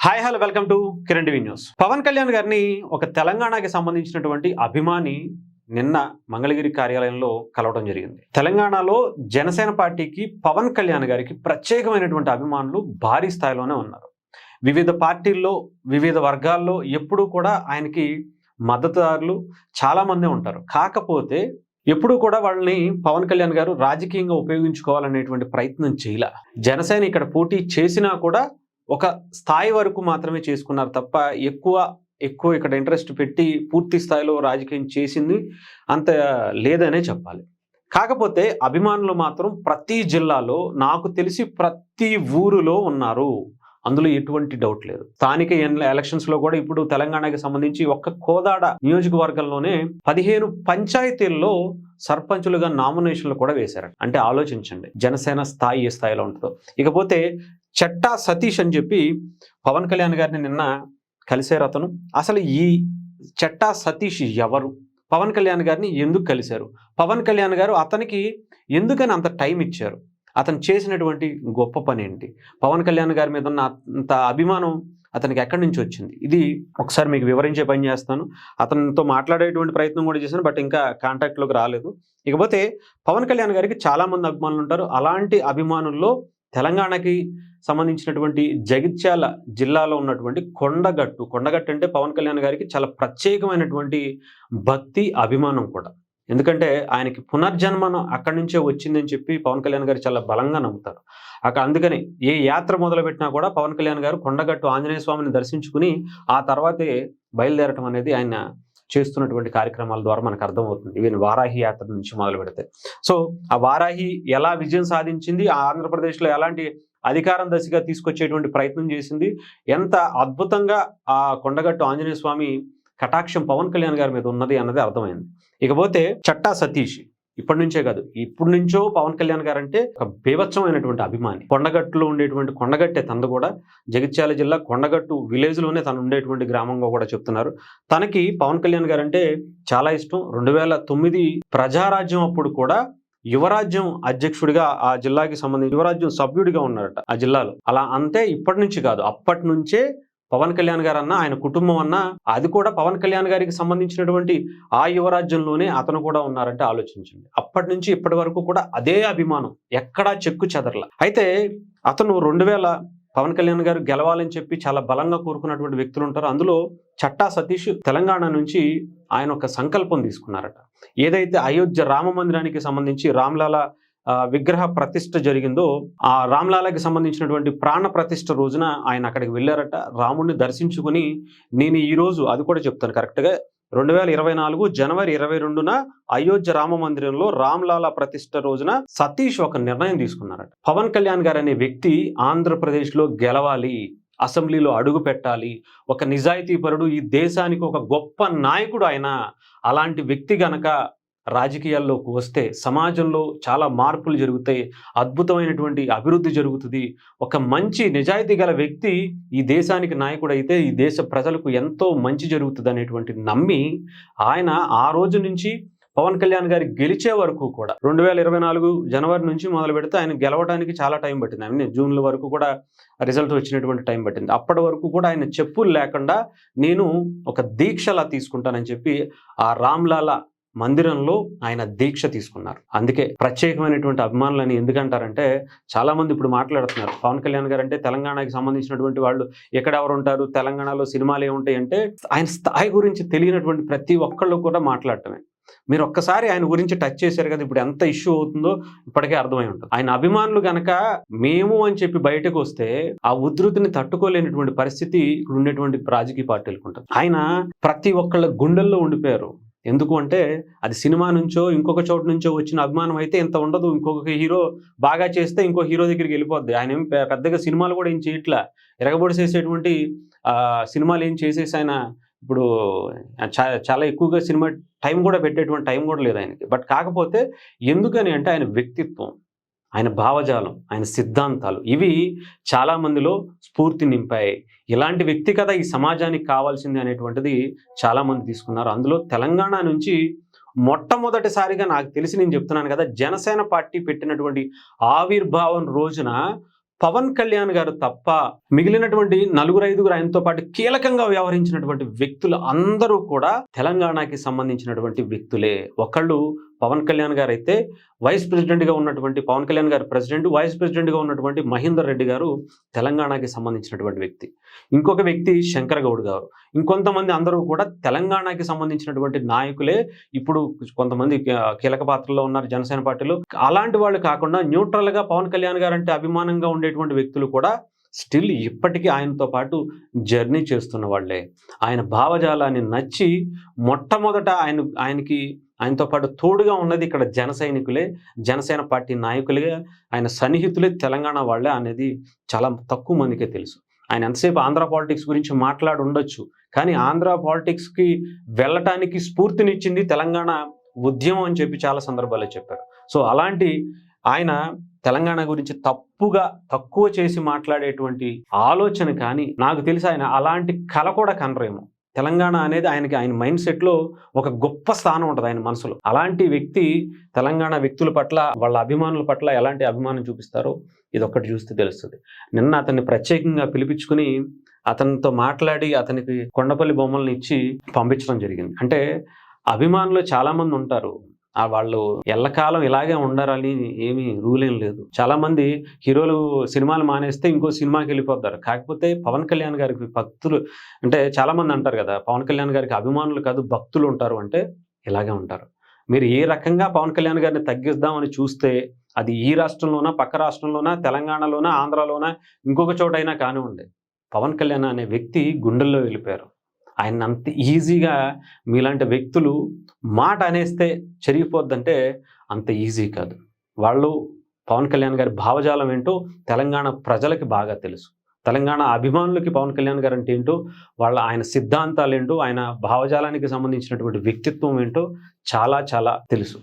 Hi hello welcome to Kiran TV news. Pawan Kalyan గారిని ఒక తెలంగాణకి సంబంధించినటువంటి అభిమాని నిన్న మంగళగిరి కార్యాలయంలో కలవడం జరిగింది. తెలంగాణలో జనసేన పార్టీకి పవన్ కళ్యాణ్ గారికి ప్రత్యేకమైనటువంటి అభిమానులు భారీ స్థాయిలోనే ఉన్నారు. వివిధ పార్టీల్లో వివిధ వర్గాల్లో ఎప్పుడూ కూడా ఆయనకి మద్దతుదారులు చాలా మందే ఉంటారు. కాకపోతే ఎప్పుడూ కూడా వాళ్ళని పవన్ కళ్యాణ్ గారు రాజకీయంగా ఉపయోగించుకోవాలనేటువంటి ప్రయత్నం చేయలే. జనసేన ఇక్కడ పోటీ చేసినా కూడా ఒక స్థాయి వరకు మాత్రమే చేసుకున్నారు తప్ప ఎక్కువ ఇక్కడ ఇంట్రెస్ట్ పెట్టి పూర్తి స్థాయిలో రాజకీయం చేసింది అంత లేదనే చెప్పాలి. కాకపోతే అభిమానులు మాత్రం ప్రతి జిల్లాలో నాకు తెలిసి ప్రతి ఊరిలో ఉన్నారు. అందులో ఎటువంటి డౌట్ లేదు. స్థానిక ఎలక్షన్స్ లో కూడా ఇప్పుడు తెలంగాణకి సంబంధించి ఒక్క కోదాడ నియోజకవర్గంలోనే 15 పంచాయతీల్లో సర్పంచులుగా నామినేషన్లు కూడా వేశారు. అంటే ఆలోచించండి జనసేన స్థాయి ఏ స్థాయిలో ఉంటుందో. ఇకపోతే చట్టా సతీష్ అని చెప్పి పవన్ కళ్యాణ్ గారిని నిన్న కలిశారు. అతను అసలు ఈ చట్టా సతీష్ ఎవరు, పవన్ కళ్యాణ్ గారిని ఎందుకు కలిశారు, పవన్ కళ్యాణ్ గారు అతనికి ఎందుకని అంత టైం ఇచ్చారు, అతను చేసినటువంటి గొప్ప పని ఏంటి, పవన్ కళ్యాణ్ గారి మీద ఉన్న అంత అభిమానం అతనికి ఎక్కడి నుంచి వచ్చింది, ఇది ఒకసారి మీకు వివరించే పని చేస్తాను. అతనితో మాట్లాడేటువంటి ప్రయత్నం కూడా చేశాను, బట్ ఇంకా కాంటాక్ట్లోకి రాలేదు. ఇకపోతే పవన్ కళ్యాణ్ గారికి చాలామంది అభిమానులు ఉంటారు. అలాంటి అభిమానుల్లో తెలంగాణకి సంబంధించినటువంటి జగిత్యాల జిల్లాలో ఉన్నటువంటి కొండగట్టు అంటే పవన్ కళ్యాణ్ గారికి చాలా ప్రత్యేకమైనటువంటి భక్తి అభిమానం కూడా. ఎందుకంటే ఆయనకి పునర్జన్మను అక్కడి నుంచే వచ్చిందని చెప్పి పవన్ కళ్యాణ్ గారు చాలా బలంగా నమ్ముతారు. అందుకని ఏ యాత్ర మొదలుపెట్టినా కూడా పవన్ కళ్యాణ్ గారు కొండగట్టు ఆంజనేయ స్వామిని దర్శించుకుని ఆ తర్వాతే బయలుదేరటం అనేది ఆయన చేస్తున్నటువంటి కార్యక్రమాల ద్వారా మనకు అర్థమవుతుంది. ఈవెన్ వారాహి యాత్ర నుంచి మొదలు పెడితే. సో ఆ వారాహి ఎలా విజయం సాధించింది, ఆంధ్రప్రదేశ్లో ఎలాంటి అధికారం దశగా తీసుకొచ్చేటువంటి ప్రయత్నం చేసింది, ఎంత అద్భుతంగా ఆ కొండగట్టు ఆంజనేయ స్వామి కటాక్షం పవన్ కళ్యాణ్ గారి మీద ఉన్నది అన్నది అర్థమైంది. ఇకపోతే చట్టా సతీష్ ఇప్పటి నుంచే కాదు, ఇప్పటి నుంచో పవన్ కళ్యాణ్ గారు అంటే ఒక బీభత్సమైనటువంటి అభిమాని. కొండగట్టులో ఉండేటువంటి కొండగట్టే తనది కూడా, జగిత్యాల జిల్లా కొండగట్టు విలేజ్ లోనే తను ఉండేటువంటి గ్రామంగా కూడా చెప్తున్నారు. తనకి పవన్ కళ్యాణ్ గారు అంటే చాలా ఇష్టం. 2009 ప్రజారాజ్యం అప్పుడు కూడా యువరాజ్యం అధ్యక్షుడిగా ఆ జిల్లాకి సంబంధించి యువరాజ్యం సభ్యుడిగా ఉన్నారట ఆ జిల్లాలో. అలా అంతే ఇప్పటి నుంచి కాదు, అప్పటి నుంచే పవన్ కళ్యాణ్ గారు అన్న, ఆయన కుటుంబం అన్న, అది కూడా పవన్ కళ్యాణ్ గారికి సంబంధించినటువంటి ఆ యువరాజ్యంలోనే అతను కూడా ఉన్నారంటే ఆలోచించండి. అప్పటి నుంచి ఇప్పటి వరకు కూడా అదే అభిమానం, ఎక్కడా చెక్కు చెదరల. అయితే అతను 2000 పవన్ కళ్యాణ్ గారు గెలవాలని చెప్పి చాలా బలంగా కోరుకున్నటువంటి వ్యక్తులు ఉంటారు. అందులో చట్టా సతీష్ తెలంగాణ నుంచి ఆయన ఒక సంకల్పం తీసుకున్నారట. ఏదైతే అయోధ్య రామ మందిరానికి సంబంధించి రామ్లాలా విగ్రహ ప్రతిష్ఠ జరిగిందో, ఆ రామ్లాలాకి సంబంధించినటువంటి ప్రాణ ప్రతిష్ఠ రోజున ఆయన అక్కడికి వెళ్ళారట. రాముడిని దర్శించుకుని నేను ఈ రోజు అది కూడా చెప్తాను కరెక్ట్గా, 2024 జనవరి 22న అయోధ్య రామ మందిరంలో రామ్లాలా ప్రతిష్ఠ రోజున సతీష్ ఒక నిర్ణయం తీసుకున్నారట. పవన్ కళ్యాణ్ గారు అనే వ్యక్తి ఆంధ్రప్రదేశ్లో గెలవాలి, అసెంబ్లీలో అడుగు పెట్టాలి, ఒక నిజాయితీ పరుడు, ఈ దేశానికి ఒక గొప్ప నాయకుడు ఆయన. అలాంటి వ్యక్తి గనక రాజకీయాల్లోకి వస్తే సమాజంలో చాలా మార్పులు జరుగుతాయి, అద్భుతమైనటువంటి అభివృద్ధి జరుగుతుంది. ఒక మంచి నిజాయితీ గల వ్యక్తి ఈ దేశానికి నాయకుడు అయితే ఈ దేశ ప్రజలకు ఎంతో మంచి జరుగుతుంది అనేటువంటి నమ్మి ఆయన ఆ రోజు నుంచి పవన్ కళ్యాణ్ గారి గెలిచే వరకు కూడా 2024 జనవరి నుంచి మొదలు పెడితే ఆయన గెలవడానికి చాలా టైం పట్టింది. ఆయన జూన్ల వరకు కూడా రిజల్ట్ వచ్చినటువంటి టైం పట్టింది. అప్పటి వరకు కూడా ఆయన చెప్పులు లేకుండా నేను ఒక దీక్షలా తీసుకుంటానని చెప్పి ఆ రామ్లాలా మందిరంలో ఆయన దీక్ష తీసుకున్నారు. అందుకే ప్రత్యేకమైనటువంటి అభిమానులని ఎందుకంటారంటే, చాలా మంది ఇప్పుడు మాట్లాడుతున్నారు పవన్ కళ్యాణ్ గారు అంటే తెలంగాణకి సంబంధించినటువంటి వాళ్ళు ఎక్కడెవరు ఉంటారు, తెలంగాణలో సినిమాలు ఏముంటాయి అంటే, ఆయన స్థాయి గురించి తెలియనటువంటి ప్రతి ఒక్కళ్ళు కూడా మాట్లాడటమే. మీరు ఒక్కసారి ఆయన గురించి టచ్ చేశారు కదా, ఇప్పుడు ఎంత ఇష్యూ అవుతుందో ఇప్పటికే అర్థమై ఉంటుంది. ఆయన అభిమానులు గనక మేము అని చెప్పి బయటకు వస్తే ఆ ఉధృతిని తట్టుకోలేనటువంటి పరిస్థితి ఇక్కడ ఉండేటువంటి రాజకీయ పార్టీలకు ఉంటుంది. ఆయన ప్రతి ఒక్కళ్ళ గుండెల్లో ఉండిపోయారు. ఎందుకు అంటే అది సినిమా నుంచో ఇంకొక చోటు నుంచో వచ్చిన అభిమానం అయితే ఇంత ఉండదు. ఇంకొక హీరో బాగా చేస్తే ఇంకో హీరో దగ్గరికి వెళ్ళిపోద్ది. ఆయన ఏం పెద్దగా సినిమాలు కూడా ఏం చేయట్లా, ఎరగబడి చేసేటువంటి సినిమాలు ఏం చేసేసి ఆయన ఇప్పుడు చాలా ఎక్కువగా సినిమా టైం కూడా పెట్టేటువంటి టైం కూడా లేదు ఆయనకి. బట్ కాకపోతే ఎందుకని అంటే ఆయన వ్యక్తిత్వం, ఆయన భావజాలం, ఆయన సిద్ధాంతాలు ఇవి చాలా మందిలో స్ఫూర్తి నింపాయి. ఇలాంటి వ్యక్తి కదా ఈ సమాజానికి కావాల్సింది అనేటువంటిది చాలా మంది తీసుకున్నారు. అందులో తెలంగాణ నుంచి మొట్టమొదటిసారిగా నాకు తెలిసి నేను చెప్తున్నాను కదా, జనసేన పార్టీ పెట్టినటువంటి ఆవిర్భావం రోజున పవన్ కళ్యాణ్ గారు తప్ప మిగిలినటువంటి నలుగురు ఐదుగురు ఆయనతో పాటు కీలకంగా వ్యవహరించినటువంటి వ్యక్తులు అందరూ కూడా తెలంగాణకి సంబంధించినటువంటి వ్యక్తులే. ఒకళ్ళు పవన్ కళ్యాణ్ గారు అయితే వైస్ ప్రెసిడెంట్గా ఉన్నటువంటి పవన్ కళ్యాణ్ గారు ప్రెసిడెంట్, వైస్ ప్రెసిడెంట్గా ఉన్నటువంటి మహేందర్ రెడ్డి గారు తెలంగాణకి సంబంధించినటువంటి వ్యక్తి. ఇంకొక వ్యక్తి శంకర్ గౌడ్ గారు. ఇంకొంతమంది అందరూ కూడా తెలంగాణకి సంబంధించినటువంటి నాయకులే. ఇప్పుడు కొంతమంది కీలక పాత్రలో ఉన్నారు జనసేన పార్టీలో. అలాంటి వాళ్ళు కాకుండా న్యూట్రల్గా పవన్ కళ్యాణ్ గారు అంటే అభిమానంగా ఉండేటువంటి వ్యక్తులు కూడా స్టిల్ ఇప్పటికీ ఆయనతో పాటు జర్నీ చేస్తున్న వాళ్ళే. ఆయన భావజాలాన్ని నచ్చి మొట్టమొదట ఆయనతో పాటు తోడుగా ఉన్నది ఇక్కడ జన సైనికులే, జనసేన పార్టీ నాయకులే, ఆయన సన్నిహితులే, తెలంగాణ వాళ్ళే అనేది చాలా తక్కువ మందికే తెలుసు. ఆయన ఎంతసేపు ఆంధ్ర పాలిటిక్స్ గురించి మాట్లాడి ఉండొచ్చు, కానీ ఆంధ్ర పాలిటిక్స్కి వెళ్ళటానికి స్ఫూర్తినిచ్చింది తెలంగాణ ఉద్యమం అని చెప్పి చాలా సందర్భాల్లో చెప్పారు. సో అలాంటి ఆయన తెలంగాణ గురించి తక్కువ చేసి మాట్లాడేటువంటి ఆలోచన కానీ నాకు తెలిసి ఆయన అలాంటి కల కూడా కనరేమో. తెలంగాణ అనేది ఆయన మైండ్ సెట్లో ఒక గొప్ప స్థానం ఉంటుంది ఆయన మనసులో. అలాంటి వ్యక్తి తెలంగాణ వ్యక్తుల పట్ల, వాళ్ళ అభిమానుల పట్ల ఎలాంటి అభిమానం చూపిస్తారో ఇదొక్కటి చూస్తే తెలుస్తుంది. నిన్న అతన్ని ప్రత్యేకంగా పిలిపించుకుని అతనితో మాట్లాడి అతనికి కొండపల్లి బొమ్మలను ఇచ్చి పంపించడం జరిగింది. అంటే అభిమానులు చాలామంది ఉంటారు, వాళ్ళు ఎల్లకాలం ఇలాగే ఉండాలని ఏమీ రూల్ ఏం లేదు. చాలామంది హీరోలు సినిమాలు మానేస్తే ఇంకో సినిమాకి వెళ్ళిపోతారు. కాకపోతే పవన్ కళ్యాణ్ గారికి భక్తులు అంటే చాలామంది అంటారు కదా, పవన్ కళ్యాణ్ గారికి అభిమానులు కాదు భక్తులు ఉంటారు అంటే ఇలాగే ఉంటారు. మీరు ఏ రకంగా పవన్ కళ్యాణ్ గారిని తగ్గిద్దామని చూస్తే అది ఈ రాష్ట్రంలోనా, పక్క రాష్ట్రంలోనా, తెలంగాణలోనా, ఆంధ్రాలోనా, ఇంకొక చోటైనా కానివ్వండి, పవన్ కళ్యాణ్ అనే వ్యక్తి గుండెల్లో వెళ్ళిపోయారు. ఆయన అంత ఈజీగా మీలాంటి వ్యక్తులు మాట అనేస్తే చెరిగిపోద్దంటే అంత ఈజీ కాదు. వాళ్ళు పవన్ కళ్యాణ్ గారి భావజాలం ఏంటో తెలంగాణ ప్రజలకి బాగా తెలుసు. తెలంగాణ అభిమానులకి పవన్ కళ్యాణ్ గారు అంటే ఏంటో, ఆయన సిద్ధాంతాలు ఏంటో, ఆయన భావజాలానికి సంబంధించినటువంటి వ్యక్తిత్వం ఏంటో చాలా చాలా తెలుసు.